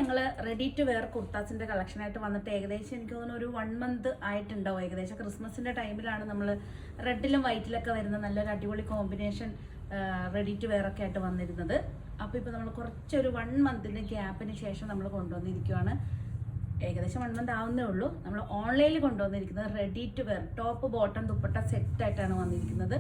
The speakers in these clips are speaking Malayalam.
ഞങ്ങൾ റെഡി ടു വെയർ കുർത്താസിൻ്റെ കളക്ഷനായിട്ട് വന്നിട്ട് ഏകദേശം എനിക്ക് തോന്നുന്നു ഒരു 1 മന്ത് ആയിട്ടുണ്ടാവും. ഏകദേശം ക്രിസ്മസിൻ്റെ ടൈമിലാണ് നമ്മൾ റെഡിലും വൈറ്റിലൊക്കെ വരുന്ന നല്ലൊരു അടിപൊളി കോമ്പിനേഷൻ റെഡി ടു വെയർ ഒക്കെ ആയിട്ട് വന്നിരുന്നത്. അപ്പോൾ ഇപ്പോൾ നമ്മൾ കുറച്ചൊരു 1 മന്തിൻ്റെ ഗ്യാപ്പിന് ശേഷം നമ്മൾ കൊണ്ടുവന്നിരിക്കുകയാണ്. ഏകദേശം 1 മന്ത് ആവുന്നേ ഉള്ളൂ. നമ്മൾ ഓൺലൈനിൽ കൊണ്ടുവന്നിരിക്കുന്നത് ready to wear top bottom dupatta സെറ്റായിട്ടാണ് വന്നിരിക്കുന്നത്.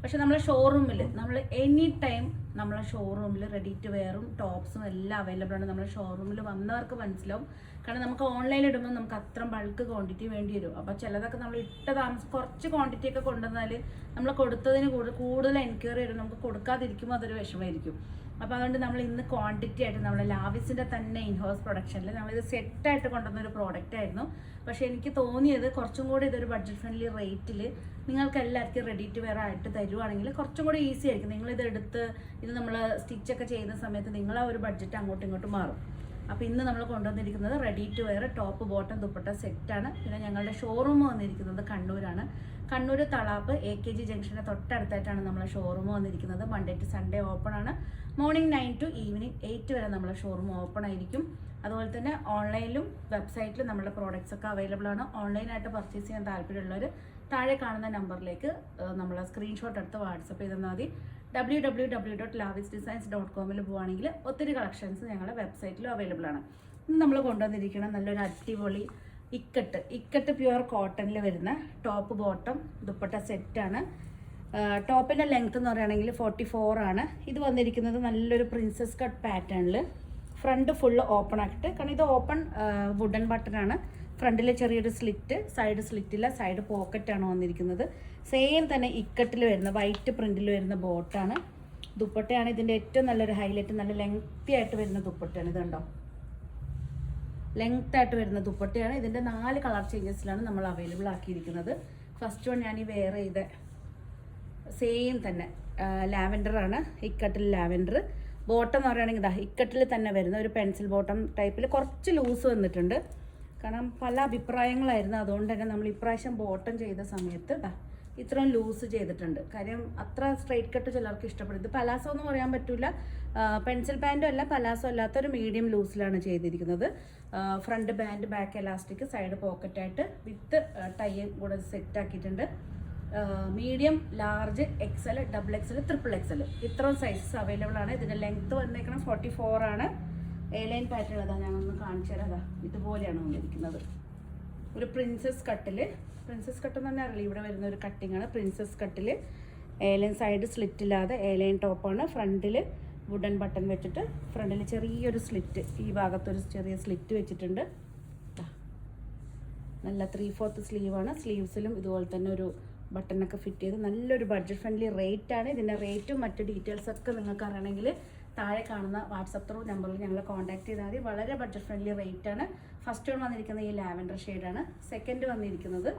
പക്ഷെ നമ്മളെ ഷോറൂമിൽ നമ്മൾ എനി ടൈം നമ്മളെ ഷോറൂമിൽ റെഡി ടു വെയറും ടോപ്സും എല്ലാം അവൈലബിൾ ആണ്. നമ്മളെ ഷോറൂമിൽ വന്നവർക്ക് മനസ്സിലാവും. കാരണം നമുക്ക് ഓൺലൈനിൽ ഇടുമ്പോൾ നമുക്ക് അത്ര ബൾക്ക് ക്വാണ്ടിറ്റി വേണ്ടി വരും. അപ്പോൾ ചിലതൊക്കെ നമ്മൾ ഇട്ട താമസം കുറച്ച് ക്വാണ്ടിറ്റി ഒക്കെ കൊണ്ടുവന്നാൽ നമ്മൾ കൊടുത്തതിന് കൂടുതൽ എൻക്വയറി വരും. നമുക്ക് കൊടുക്കാതിരിക്കുമ്പോൾ അതൊരു വിഷമമായിരിക്കും. അപ്പോൾ അതുകൊണ്ട് നമ്മൾ ഇന്ന് ക്വാണ്ടിറ്റി ആയിട്ട് നമ്മൾ ലാവിസിൻ്റെ തന്നെ ഇൻഹൗസ് പ്രൊഡക്ഷനിൽ നമ്മളിത് സെറ്റായിട്ട് കൊണ്ടുവന്നൊരു പ്രോഡക്റ്റ് ആയിരുന്നു. പക്ഷേ എനിക്ക് തോന്നിയത് കുറച്ചും കൂടി ഇതൊരു ബഡ്ജറ്റ് ഫ്രണ്ട്ലി റേറ്റിൽ നിങ്ങൾക്ക് എല്ലാവർക്കും റെഡി ടു വെയർ ആയിട്ട് തരുവാണെങ്കിൽ കുറച്ചും കൂടി ഈസി ആയിരിക്കും. നിങ്ങളിത് എടുത്ത് ഇത് നമ്മൾ സ്റ്റിച്ചൊക്കെ ചെയ്യുന്ന സമയത്ത് നിങ്ങൾ ആ ഒരു ബഡ്ജറ്റ് അങ്ങോട്ടും ഇങ്ങോട്ടും മാറും. അപ്പോൾ ഇന്ന് നമ്മൾ കൊണ്ടുവന്നിരിക്കുന്നത് ready to wear top bottom dupatta സെറ്റാണ്. പിന്നെ ഞങ്ങളുടെ ഷോറൂം വന്നിരിക്കുന്നത് കണ്ണൂരാണ്. കണ്ണൂർ തളാപ്പ് AKG ജംഗ്ഷന് തൊട്ടടുത്തായിട്ടാണ് നമ്മളെ ഷോറൂം വന്നിരിക്കുന്നത്. മൺഡേ ടു സൺഡേ ഓപ്പൺ ആണ്. മോർണിംഗ് 9 to ഈവനിങ് 8 വരെ നമ്മളെ ഷോറൂം ഓപ്പൺ ആയിരിക്കും. അതുപോലെ തന്നെ ഓൺലൈനിലും വെബ്സൈറ്റിലും നമ്മുടെ പ്രോഡക്റ്റ്സ് ഒക്കെ അവൈലബിൾ ആണ്. ഓൺലൈനായിട്ട് പർച്ചേസ് ചെയ്യാൻ താല്പര്യമുള്ളവർ താഴെ കാണുന്ന നമ്പറിലേക്ക് നമ്മൾ സ്ക്രീൻഷോട്ട് എടുത്ത് വാട്സപ്പ് ചെയ്താൽ മതി. www.lavisdesigns.com പോവുകയാണെങ്കിൽ ഒത്തിരി കളക്ഷൻസ് ഞങ്ങളുടെ വെബ്സൈറ്റിലും അവൈലബിൾ ആണ്. ഇന്ന് നമ്മൾ കൊണ്ടുവന്നിരിക്കണം നല്ലൊരു അടിപൊളി ഇക്കട്ട് പ്യുവർ കോട്ടണിൽ വരുന്ന ടോപ്പ് ബോട്ടം ദുപ്പട്ട സെറ്റാണ്. ടോപ്പിൻ്റെ ലെങ്ത് എന്ന് പറയുകയാണെങ്കിൽ 44 ആണ്. ഇത് വന്നിരിക്കുന്നത് നല്ലൊരു പ്രിൻസസ് കട്ട് പാറ്റേണിൽ ഫ്രണ്ട് ഫുള്ള് ഓപ്പൺ ആക്കിയിട്ട്, കാരണം ഇത് ഓപ്പൺ വുഡൻ ബട്ടനാണ്. ഫ്രണ്ടിൽ ചെറിയൊരു സ്ലിറ്റ്, സൈഡ് സ്ലിറ്റില്ല, സൈഡ് പോക്കറ്റാണ് വന്നിരിക്കുന്നത്. സെയിം തന്നെ ഇക്കട്ടിൽ വരുന്ന വൈറ്റ് പ്രിൻറ്റിൽ വരുന്ന ബോട്ടാണ്. ദുപ്പട്ടയാണ് ഇതിൻ്റെ ഏറ്റവും നല്ലൊരു ഹൈലൈറ്റ്. നല്ല ലെങ്തി ആയിട്ട് വരുന്ന ദുപ്പട്ടയാണ്. ഇതുണ്ടോ, ലെങ്ത് ആയിട്ട് വരുന്ന ദുപ്പട്ടയാണ്. ഇതിൻ്റെ 4 കളർ ചേഞ്ചസിലാണ് നമ്മൾ അവൈലബിൾ ആക്കിയിരിക്കുന്നത്. ഫസ്റ്റ് വൺ ഞാൻ ഈ വെയർ ചെയ്ത സെയിം തന്നെ ലാവൻഡർ ആണ്. ഇക്കട്ടിൽ ലാവൻഡർ. ബോട്ടം എന്ന് പറയുകയാണെങ്കിൽ ഇതാ ഇക്കട്ടിൽ തന്നെ വരുന്ന ഒരു പെൻസിൽ ബോട്ടം ടൈപ്പിൽ കുറച്ച് ലൂസ് വന്നിട്ടുണ്ട്. കാരണം പല അഭിപ്രായങ്ങളായിരുന്നു. അതുകൊണ്ട് തന്നെ നമ്മൾ ഇപ്രാവശ്യം ബോട്ടം ചെയ്ത സമയത്ത് ഇത്രയും ലൂസ് ചെയ്തിട്ടുണ്ട്. കാര്യം അത്ര സ്ട്രെയിറ്റ് കട്ട് ചിലർക്ക് ഇഷ്ടപ്പെടും. ഇത് പലാസോ എന്ന് പറയാൻ പറ്റില്ല, പെൻസിൽ പാൻറ്റും അല്ല പലാസോ അല്ലാത്തൊരു മീഡിയം ലൂസിലാണ് ചെയ്തിരിക്കുന്നത്. Front band, back elastic, side പോക്കറ്റായിട്ട് വിത്ത് ടൈയും കൂടെ സെറ്റ് ആക്കിയിട്ടുണ്ട്. Medium, large, XL, XXL, XXL ഇത്രയും സൈസസ് അവൈലബിൾ ആണ്. ഇതിൻ്റെ ലെങ്ത്ത് വന്നേക്കണം 44 ആണ്. എലൈൻ പാറ്റേൺ അതാ ഞാനൊന്ന് കാണിച്ചു തരാം. അതാ ഇതുപോലെയാണ് വന്നിരിക്കുന്നത്. ഒരു പ്രിൻസസ് കട്ടിൽ എന്ന് തന്നെ അറിയില്ല, ഇവിടെ വരുന്ന ഒരു കട്ടിങ് ആണ്. പ്രിൻസസ് കട്ടിൽ എലൈൻ, സൈഡ് സ്ലിറ്റ് ഇല്ലാതെ എലൈൻ ടോപ്പാണ്. ഫ്രണ്ടിൽ വുഡൻ ബട്ടൺ വെച്ചിട്ട് ഫ്രണ്ടിൽ ചെറിയൊരു സ്ലിറ്റ്, ഈ ഭാഗത്തൊരു ചെറിയ സ്ലിറ്റ് വെച്ചിട്ടുണ്ട്. നല്ല 3/4 സ്ലീവാണ്. സ്ലീവ്സിലും ഇതുപോലെ തന്നെ ഒരു ബട്ടണൊക്കെ ഫിറ്റ് ചെയ്ത് നല്ലൊരു ബഡ്ജറ്റ് ഫ്രണ്ട്ലി റേറ്റ് ആണ്. ഇതിൻ്റെ റേറ്റും മറ്റ് ഡീറ്റെയിൽസ് ഒക്കെ നിങ്ങൾക്ക് അറിയണമെങ്കിൽ താഴെ കാണുന്ന വാട്സപ്പ് ത്രൂ നമ്പറിൽ ഞങ്ങൾ കോൺടാക്ട് ചെയ്താൽ മതി. വളരെ ബഡ്ജറ്റ് ഫ്രണ്ട്ലി റേറ്റ് ആണ്. ഫസ്റ്റ് വൺ വന്നിരിക്കുന്നത് ഈ ലാവൻഡർ ഷെയ്ഡാണ്. സെക്കൻഡ് വന്നിരിക്കുന്നത്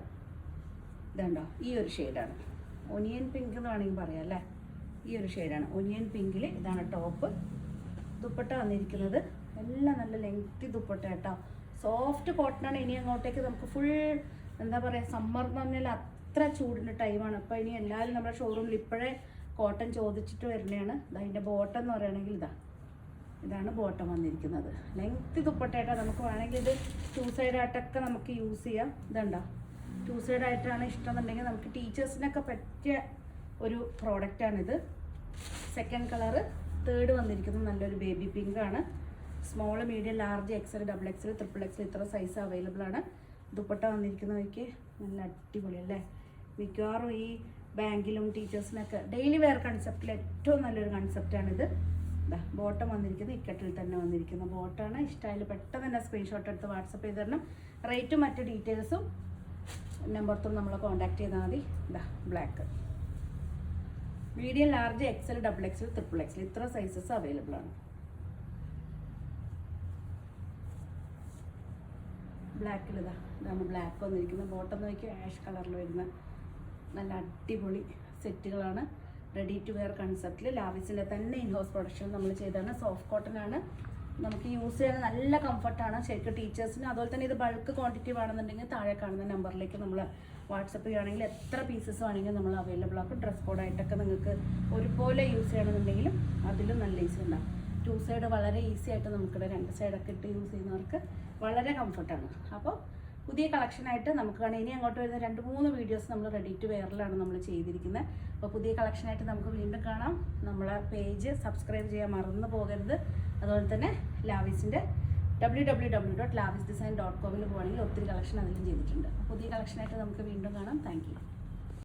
ഇതുണ്ടോ, ഈ ഒരു ഷെയ്ഡാണ്. ഒനിയൻ പിങ്ക് എന്ന് വേണമെങ്കിൽ പറയാം അല്ലേ. ഈ ഒരു ഷെയ്ഡാണ് ഒനിയൻ പിങ്കിൽ. ഇതാണ് ടോപ്പ്. ദുപ്പട്ട വന്നിരിക്കുന്നത് എല്ലാം നല്ല ലെങ്തി ദുപ്പട്ട കേട്ടോ. സോഫ്റ്റ് കോട്ടനാണ്. ഇനി അങ്ങോട്ടേക്ക് നമുക്ക് ഫുൾ എന്താ പറയുക, സമ്മർ എന്ന് പറഞ്ഞാൽ അത്ര ചൂടിൻ്റെ ടൈമാണ്. അപ്പോൾ ഇനി എല്ലാവരും നമ്മുടെ ഷോറൂമിൽ ഇപ്പോഴേ കോട്ടൺ ചോദിച്ചിട്ട് വരുന്നതാണ്. അതിൻ്റെ ബോട്ടം എന്ന് പറയുകയാണെങ്കിൽ ഇതാണ് ബോട്ടം വന്നിരിക്കുന്നത്. ലെങ്തി ദുപ്പട്ടയായിട്ടാണ്. നമുക്ക് വേണമെങ്കിൽ ഇത് 2 സൈഡായിട്ടൊക്കെ നമുക്ക് യൂസ് ചെയ്യാം. ഇതുണ്ടോ, 2 സൈഡായിട്ടാണ് ഇഷ്ടം എന്നുണ്ടെങ്കിൽ നമുക്ക് ടീച്ചേഴ്സിനൊക്കെ പറ്റിയ ഒരു പ്രോഡക്റ്റാണിത്. Second colour. തേർഡ് വന്നിരിക്കുന്നത് നല്ലൊരു ബേബി പിങ്ക് ആണ്. Small, medium, large, XL, XXL, XXL ഇത്ര സൈസ് അവൈലബിൾ ആണ്. ദുപ്പട്ട വന്നിരിക്കുന്നവയ്ക്ക് നല്ല അടിപൊളി അല്ലേ. മിക്കവാറും ഈ ബാങ്കിലും ടീച്ചേഴ്സിനൊക്കെ ഡെയിലി വെയർ കൺസെപ്റ്റിൽ ഏറ്റവും നല്ലൊരു കൺസെപ്റ്റാണിത്. ബോട്ടം വന്നിരിക്കുന്നത് ഇക്കട്ടിൽ തന്നെ വന്നിരിക്കുന്ന ബോട്ടാണ്. ഇഷ്ടമായാൽ പെട്ടെന്ന് തന്നെ സ്ക്രീൻഷോട്ട് എടുത്ത് വാട്സപ്പ് ചെയ്ത് തരണം. റേറ്റും മറ്റ് ഡീറ്റെയിൽസും നമ്പർത്തും നമ്മളെ കോൺടാക്ട് ചെയ്താൽ മതി. Black, medium, large, XL, XXL, XXL ഇത്ര സൈസസ് അവൈലബിൾ ആണ്. ബ്ലാക്കിൽ ഇതാണ് ബ്ലാക്ക് വന്നിരിക്കുന്നത്. ബോട്ടം നോക്കി ആഷ് കളറിൽ വരുന്ന നല്ല അടിപൊളി സെറ്റുകളാണ്. റെഡി ടു വെയർ കൺസെപ്റ്റിൽ ലാവിസിൻ്റെ തന്നെ ഇൻഹൗസ് പ്രൊഡക്ഷൻ നമ്മൾ ചെയ്താണ്. സോഫ്റ്റ് കോട്ടൺ ആണ്. നമുക്ക് യൂസ് ചെയ്യാൻ നല്ല കംഫർട്ടാണ് ശരിക്കും ടീച്ചേഴ്സിന്. അതുപോലെ തന്നെ ഇത് ബൾക്ക് ക്വാണ്ടിറ്റി വേണമെന്നുണ്ടെങ്കിൽ താഴെ കാണുന്ന നമ്പറിലേക്ക് നമ്മൾ വാട്സപ്പ് ചെയ്യുകയാണെങ്കിൽ എത്ര പീസസ് വേണമെങ്കിലും നമ്മൾ അവൈലബിൾ ആക്കും. ഡ്രസ് കോഡായിട്ടൊക്കെ നിങ്ങൾക്ക് ഒരുപോലെ യൂസ് ചെയ്യണമെന്നുണ്ടെങ്കിലും അതിലും നല്ല ഈസി ഉണ്ടാകും. 2 സൈഡ് വളരെ ഈസി ആയിട്ട് നമുക്കിവിടെ 2 സൈഡൊക്കെ ഇട്ട് യൂസ് ചെയ്യുന്നവർക്ക് വളരെ കംഫർട്ടാണ്. അപ്പോൾ പുതിയ കളക്ഷനായിട്ട് നമുക്ക് കാണാം. ഇനി അങ്ങോട്ട് വരുന്ന 2-3 വീഡിയോസ് നമ്മൾ റെഡി ടു വെയറിലാണ് നമ്മൾ ചെയ്തിരിക്കുന്നത്. അപ്പോൾ പുതിയ കളക്ഷനായിട്ട് നമുക്ക് വീണ്ടും കാണാം. നമ്മളെ പേജ് സബ്സ്ക്രൈബ് ചെയ്യാൻ മറന്നു പോകരുത്. അതുപോലെ തന്നെ ലാവിസിൻ്റെ www.lavisdesign.com പോവുകയാണെങ്കിൽ ഒത്തിരി കളക്ഷൻ അതിലും ചെയ്തിട്ടുണ്ട്. പുതിയ കളക്ഷനായിട്ട് നമുക്ക് വീണ്ടും കാണാം. Thank you.